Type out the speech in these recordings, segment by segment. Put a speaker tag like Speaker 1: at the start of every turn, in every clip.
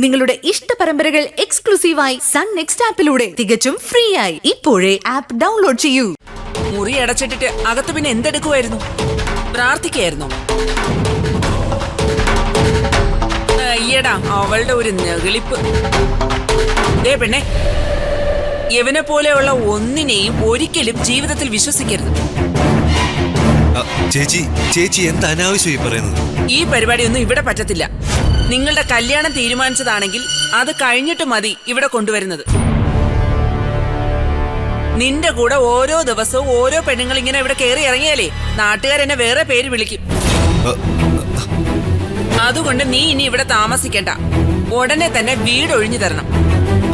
Speaker 1: നിങ്ങളുടെ ഇഷ്ട പരമ്പരകൾ എക്സ്ക്ലൂസീവായി സൺ നെക്സ്റ്റ് ആപ്പിലൂടെ തികച്ചും ഫ്രീ ആയി ഇപ്പോഴേ ആപ്പ് ഡൗൺലോഡ് ചെയ്യൂ.
Speaker 2: മുറി അടച്ചിട്ടിട്ട് അകത്ത് പിന്നെ എന്തെടുക്കുമായിരുന്നു? പ്രാർത്ഥിക്കായിരുന്നു. അയ്യടാ, അവളുടെ ഒരു നെഗളിപ്പ്. ദേ പെണ്ണെ, യവനെ പോലെയുള്ള ഒന്നിനെയും ഒരിക്കലും ജീവിതത്തിൽ വിശ്വസിക്കരുത്.
Speaker 3: ചേച്ചി ചേച്ചി എന്ത് അനാവശ്യമായി പറയുന്നത്?
Speaker 2: ഈ പരിപാടിയൊന്നും ഇവിടെ പറ്റത്തില്ല. നിങ്ങളുടെ കല്യാണം തീരുമാനിച്ചതാണെങ്കിൽ അത് കഴിഞ്ഞിട്ട് മതി ഇവിടെ കൊണ്ടുവരുന്നത്. നിന്റെ കൂടെ ഓരോ ദിവസവും ഓരോ പെണ്ണുങ്ങൾ ഇങ്ങനെ ഇവിടെ കയറി ഇറങ്ങിയാലേ നാട്ടുകാരെന്നെ വേറെ പേര് വിളിക്കും. അതുകൊണ്ട് നീ ഇനി ഇവിടെ താമസിക്കണ്ട. ഉടനെ തന്നെ വീട് ഒഴിഞ്ഞു തരണം.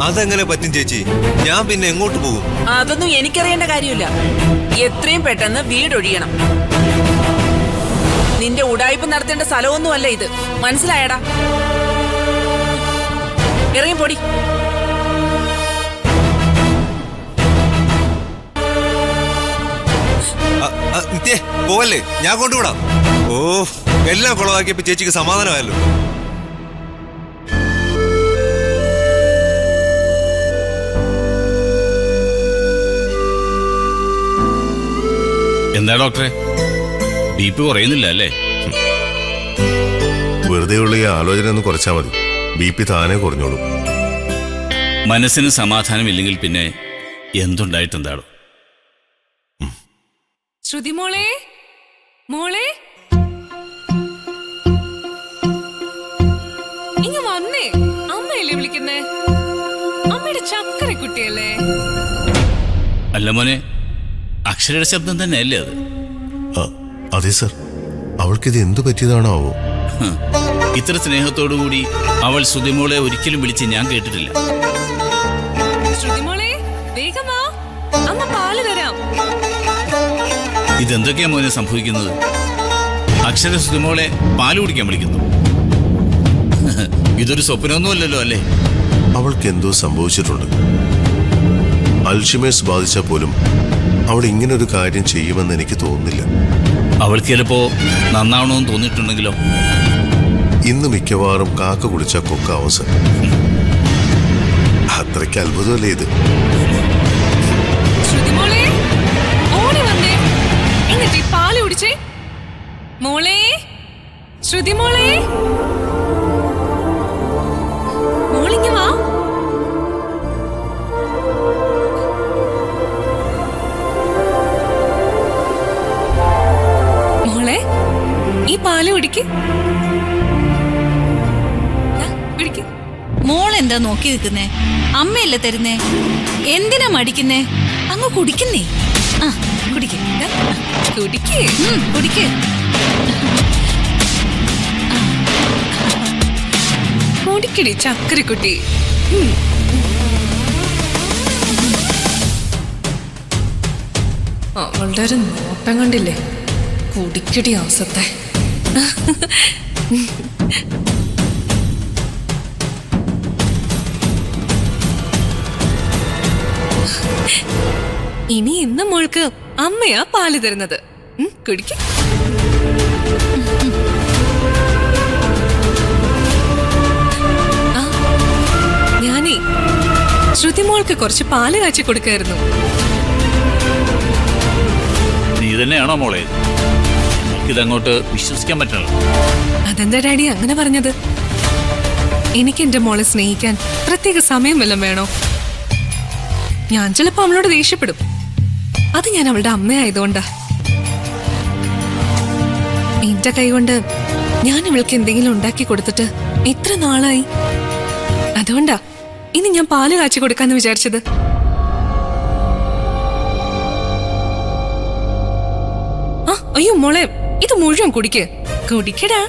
Speaker 3: അതെങ്ങനെ പറ്റും ചേച്ചി? ഞാൻ പിന്നെ എങ്ങോട്ട് പോകും?
Speaker 2: അതൊന്നും എനിക്കറിയേണ്ട കാര്യമില്ല. എത്രയും പെട്ടെന്ന് വീടൊഴിയണം. നിന്റെ ഉടായ്പ നടത്തേണ്ട സ്ഥലമൊന്നുമല്ല ഇത്, മനസ്സിലായടാ? ഇറങ്ങിപ്പോടി.
Speaker 3: പോവല്ലേ, ഞാൻ കൊണ്ടുവിടാം. ഓ, എല്ലാം കുളവാക്കിയപ്പോ ചേച്ചിക്ക് സമാധാനമായല്ലോ.
Speaker 4: എന്താ ഡോക്ടറെ, ബി പി കുറയുന്നില്ല അല്ലേ?
Speaker 5: വെറുതെ ഉള്ള ഈ ആലോചന ഒന്ന് കുറച്ചാൽ മതി, ബി പി താനെ കുറഞ്ഞോളൂ.
Speaker 4: മനസ്സിന് സമാധാനമില്ലെങ്കിൽ പിന്നെ എന്തുണ്ടായിട്ടെന്താടോ?
Speaker 6: ശ്രുതി മോളെ, മോളെ ഇങ്ങ് വന്നേ. അമ്മയല്ലേ വിളിക്കുന്നേ? അമ്മയുടെ ചക്കര കുട്ടിയല്ലേ?
Speaker 4: അല്ല മോനെ, അക്ഷരയുടെ ശബ്ദം തന്നെ അല്ലേ അത്?
Speaker 5: അതെ സർ, അവൾക്കിത് എന്തു പറ്റിയതാണാവോ?
Speaker 4: ഇത്ര സ്നേഹത്തോടുകൂടി അവൾ ശ്രുതിമോളെ ഒരിക്കലും വിളിച്ച് ഞാൻ കേട്ടിട്ടില്ല.
Speaker 6: ശ്രുതിമോളെ, വേഗം വാ, അമ്മ പാല് തരാം.
Speaker 4: ഇതെന്തൊക്കെയാ മോനെ സംഭവിക്കുന്നത്? അക്ഷര ശ്രുതിമോളെ പാല് കുടിക്കാൻ വിളിക്കുന്നു. ഇതൊരു സ്വപ്നമൊന്നുമല്ലല്ലോ അല്ലേ?
Speaker 5: അവൾക്ക് എന്തോ സംഭവിച്ചിട്ടുണ്ട്. അൽഷിമേഴ്സ് ബാധിച്ചാൽ പോലും അവൾ ഇങ്ങനൊരു കാര്യം ചെയ്യുമെന്ന് എനിക്ക് തോന്നുന്നില്ല.
Speaker 4: അവൾക്ക് ചിലപ്പോ നന്നാവണമെന്ന് തോന്നിയിട്ടുണ്ടെങ്കിലോ?
Speaker 5: ഇന്ന് മിക്കവാറും കാക്ക കുളിച്ച കൊക്കാവും സർ. അത്രയ്ക്ക് അത്ഭുതമല്ലേ ഇത്?
Speaker 6: ശ്രുതിമോളെ, ഓടി വന്നേ, എന്നിട്ട് പാല് കുടിച്ചേ. മോളെ, ശ്രുതിമോളെ, മോളിങ്ങ വാ. മോളെ, ഈ പാല് കുടിക്ക്.
Speaker 7: മോളെന്താ നോക്കി നിൽക്കുന്നേ? അമ്മയല്ലേ തരുന്നേ, എന്തിനാ മടിക്കുന്നേ? അങ്ങ് കുടിക്കുന്നേ. ആ, കുടിക്ക്
Speaker 6: കുടിക്ക്
Speaker 7: കുടിക്ക്.
Speaker 6: കുടിക്കടി ചക്കരക്കുട്ടി. അവളുടെ ഒരു നോട്ടം കണ്ടില്ലേ? കുടിക്കടി അവസത്തെ. ഇനി ഇന്ന് മോൾക്ക് അമ്മയാ പാല് തരുന്നത്. കുടിക്ക. ഞാനേ ശ്രുതിമോൾക്ക് കുറച്ച് പാല് കാച്ചി കൊടുക്കായിരുന്നു.
Speaker 4: നീ തന്നെയാണോ മോളെ? ഇതങ്ങോട്ട് വിശ്വസിക്കാൻ പറ്റണല്ലോ.
Speaker 6: അതെന്താ ഡാഡി അങ്ങനെ പറഞ്ഞത്? എനിക്ക് എന്റെ മോളെ സ്നേഹിക്കാൻ പ്രത്യേക സമയം വല്ലതും വേണോ? ഞാൻ ചിലപ്പോ അവളോട് ദേഷ്യപ്പെടും. അത് ഞാൻ അവളുടെ അമ്മയായതുകൊണ്ടാ. എന്റെ കൈകൊണ്ട് ഞാൻ അവൾക്ക് എന്തെങ്കിലും ഉണ്ടാക്കി കൊടുത്തിട്ട് എത്ര നാളായി. അതുകൊണ്ടാ ഇനി ഞാൻ പാല് കാച്ചി കൊടുക്കാന്ന് വിചാരിച്ചത്. അയ്യോ മോളെ, ഇത് മുഴുവൻ കുടിക്കടാ.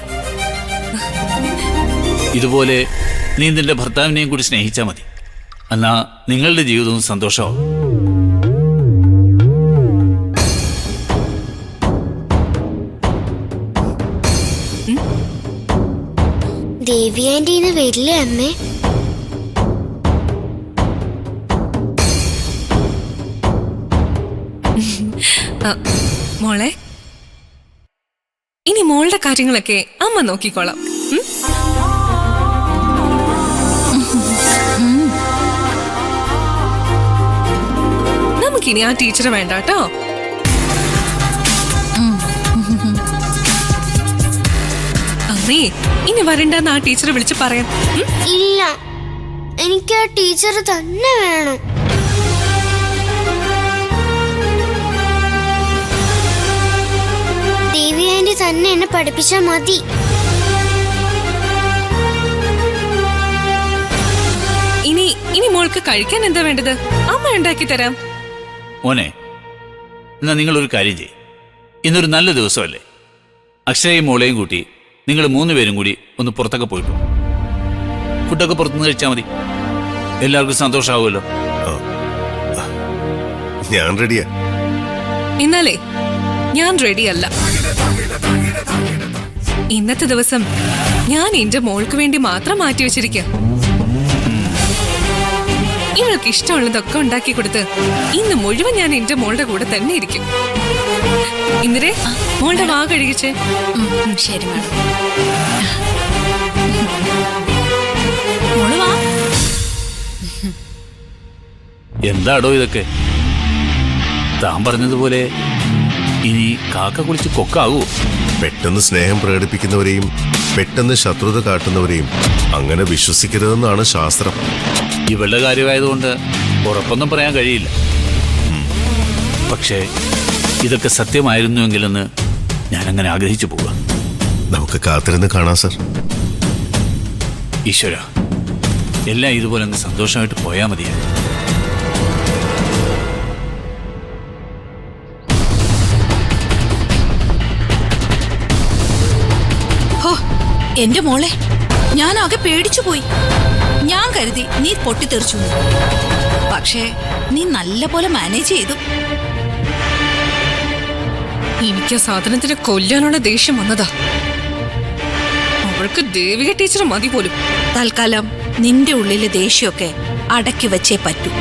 Speaker 4: ഇതുപോലെ നീ നിന്റെ ഭർത്താവിനെയും കൂടി സ്നേഹിച്ചാൽ മതി. എന്നാ നിങ്ങളുടെ ജീവിതവും സന്തോഷമാവും.
Speaker 8: ദേവി ആന്റീന്ന് വരില്ലേ അമ്മേ?
Speaker 6: മോളെ, ഇനി മോളുടെ കാര്യങ്ങളൊക്കെ അമ്മ നോക്കിക്കോളാം. നമുക്കിനി ആ ടീച്ചറെ വേണ്ട കേട്ടോ. അമ്മേ, ഇനി വരണ്ടെന്ന് ആ ടീച്ചറെ വിളിച്ച് പറയാം.
Speaker 8: ഇല്ല, എനിക്ക് ആ ടീച്ചർ തന്നെ വേണം. ദേവി ആന്റി തന്നെ എന്നെ പഠിപ്പിച്ചാൽ മതി.
Speaker 6: ഇനി മോൾക്ക് കഴിക്കാൻ എന്താ വേണ്ടത്? അമ്മ ഉണ്ടാക്കി തരാം.
Speaker 4: മോനെ, എന്നാ നിങ്ങളൊരു കാര്യം ചെയ്യും. ഇന്നൊരു നല്ല ദിവസമല്ലേ? അക്ഷരയും മോളെയും കൂട്ടി നിങ്ങൾ 3 പേരും കൂടി ഒന്ന് പുറത്തൊക്കെ പോയിട്ടു. ഫുഡൊക്കെ പുറത്തുനിന്ന് കഴിച്ചാൽ മതി. എല്ലാവർക്കും സന്തോഷമാവുമല്ലോ.
Speaker 5: ഞാൻ റെഡിയാ.
Speaker 6: എന്നാലേ ഞാൻ റെഡിയല്ല. ഇന്നത്തെ ദിവസം ഞാൻ എന്റെ മോൾക്ക് വേണ്ടി മാത്രം മാറ്റി വെച്ചിരിക്കാം. ഇവൾക്ക് ഇഷ്ടമുള്ളതൊക്കെ ഉണ്ടാക്കി കൊടുത്ത് ഇന്ന് മുഴുവൻ ഞാൻ എന്റെ മോളുടെ കൂടെ തന്നെ ഇരിക്കും. ഇന്ദിരേ, മോളുടെ വാ കഴുകിച്ചേ.
Speaker 7: ശരി മാഡം. മോള് വാ.
Speaker 4: എന്താടോ ഇതൊക്കെ? താൻ പറഞ്ഞതുപോലെ ഇനി കാക്ക കുളിച്ച് കൊക്കാവൂ?
Speaker 5: പെട്ടെന്ന് സ്നേഹം പ്രകടിപ്പിക്കുന്നവരെയും പെട്ടെന്ന് ശത്രുത കാട്ടുന്നവരെയും അങ്ങനെ വിശ്വസിക്കരുതെന്നാണ് ശാസ്ത്രം.
Speaker 4: ഇവളുടെ കാര്യമായതുകൊണ്ട് ഉറപ്പൊന്നും പറയാൻ കഴിയില്ല. പക്ഷേ ഇതൊക്കെ സത്യമായിരുന്നുവെങ്കിലെന്ന് ഞാനങ്ങനെ ആഗ്രഹിച്ചു പോവുക.
Speaker 5: നമുക്ക് കാത്തിരുന്ന് കാണാം സർ.
Speaker 4: ഈശ്വര, എല്ലാം ഇതുപോലെ അങ്ങ് സന്തോഷമായിട്ട് പോയാൽ മതിയാ.
Speaker 7: എന്റെ മോളെ, ഞാൻ ആകെ പേടിച്ചു പോയി. ഞാൻ കരുതി നീ പൊട്ടിത്തെറിച്ചു. പക്ഷേ നീ നല്ല പോലെ മാനേജ് ചെയ്തു.
Speaker 6: എനിക്ക് ആ സാധനത്തിന് കൊല്ലാനുള്ള ദേഷ്യം വന്നതാ. അവൾക്ക് ദേവിക ടീച്ചർ മതി പോലും.
Speaker 7: തൽക്കാലം നിന്റെ ഉള്ളിലെ ദേഷ്യമൊക്കെ അടക്കി വെച്ചേ പറ്റൂ.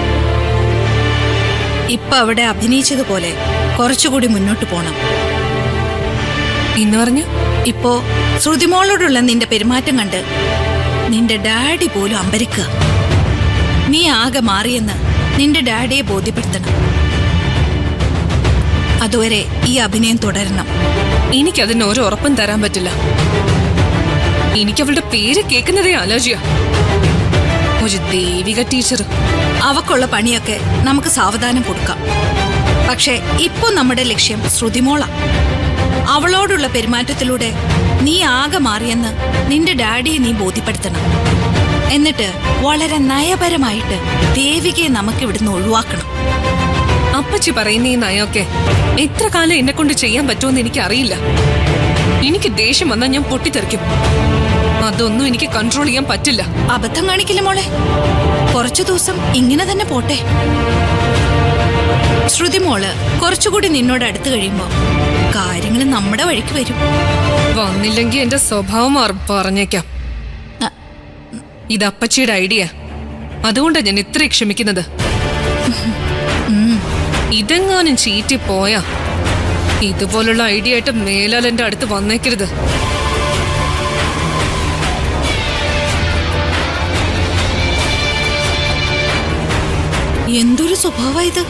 Speaker 7: ഇപ്പൊ അവിടെ അഭിനയിച്ചതുപോലെ കുറച്ചുകൂടി മുന്നോട്ട് പോണം.
Speaker 6: എന്ന് പറഞ്ഞു
Speaker 7: ഇപ്പോ ശ്രുതിമോളോടുള്ള നിന്റെ പെരുമാറ്റം കണ്ട് നിന്റെ ഡാഡി പോലും അമ്പരിക്കുക. നീ ആകെ മാറിയെന്ന് നിന്റെ ഡാഡിയെ ബോധ്യപ്പെടുത്തണം. അതുവരെ ഈ അഭിനയം തുടരണം.
Speaker 6: എനിക്കതിന് ഒരു ഉറപ്പും തരാൻ പറ്റില്ല. എനിക്ക് അവളുടെ പേര് കേൾക്കുന്നതേ അലർജിയാ. ഒരു ദേവിക ടീച്ചർ.
Speaker 7: അവക്കുള്ള പണിയൊക്കെ നമുക്ക് സാവധാനം കൊടുക്കാം. പക്ഷെ ഇപ്പൊ നമ്മുടെ ലക്ഷ്യം ശ്രുതിമോള. അവളോടുള്ള പെരുമാറ്റത്തിലൂടെ നീ ആകെ മാറിയെന്ന് നിന്റെ ഡാഡിയെ നീ ബോധ്യപ്പെടുത്തണം. എന്നിട്ട് വളരെ നയപരമായിട്ട് ദേവികയെ നമുക്ക് ഇവിടുന്ന് ഒഴിവാക്കണം.
Speaker 6: അപ്പച്ചി പറയുന്ന ഈ നയൊക്കെ എത്ര കാലം എന്നെ കൊണ്ട് ചെയ്യാൻ പറ്റുമെന്ന് എനിക്ക് അറിയില്ല. എനിക്ക് ദേഷ്യം വന്നാൽ ഞാൻ പൊട്ടിത്തെറിക്കും. അതൊന്നും എനിക്ക് കൺട്രോൾ ചെയ്യാൻ പറ്റില്ല.
Speaker 7: അബദ്ധം കാണിക്കില്ല മോളെ. കുറച്ചു ദിവസം ഇങ്ങനെ തന്നെ പോട്ടെ. ശ്രുതിമോള് കുറച്ചുകൂടി നിന്നോട് അടുത്ത് കഴിയുമ്പോ കാര്യങ്ങൾ നമ്മുടെ വഴിക്ക് വരും.
Speaker 6: വന്നില്ലെങ്കിൽ എന്റെ സ്വഭാവം മാറും, പറഞ്ഞേക്കാം. ഇത് അപ്പച്ചിയുടെ ഐഡിയ. അതുകൊണ്ടാണ് ഞാൻ ഇത്ര ക്ഷമിക്കുന്നത്. ഇതെങ്ങാനും ചീറ്റി പോയാ ഇതുപോലുള്ള ഐഡിയ ആയിട്ട് മേലാൽ എന്റെ അടുത്ത് വന്നേക്കരുത്.
Speaker 7: എന്തൊരു സ്വഭാവ ഇത്!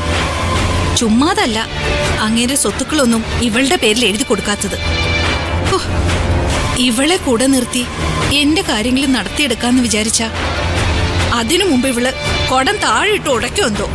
Speaker 7: ചുമ്മാതല്ല അങ്ങേരെ സ്വത്തുക്കളൊന്നും ഇവളുടെ പേരിൽ എഴുതി കൊടുക്കാത്തത്. ഇവളെ കൂടെ നിർത്തി എന്റെ കാര്യങ്ങൾ നടത്തിയെടുക്കാന്ന് വിചാരിച്ച അതിനു മുമ്പ് ഇവള് കുടം താഴെ ഇട്ട് ഉടയ്ക്കോ എന്തോ.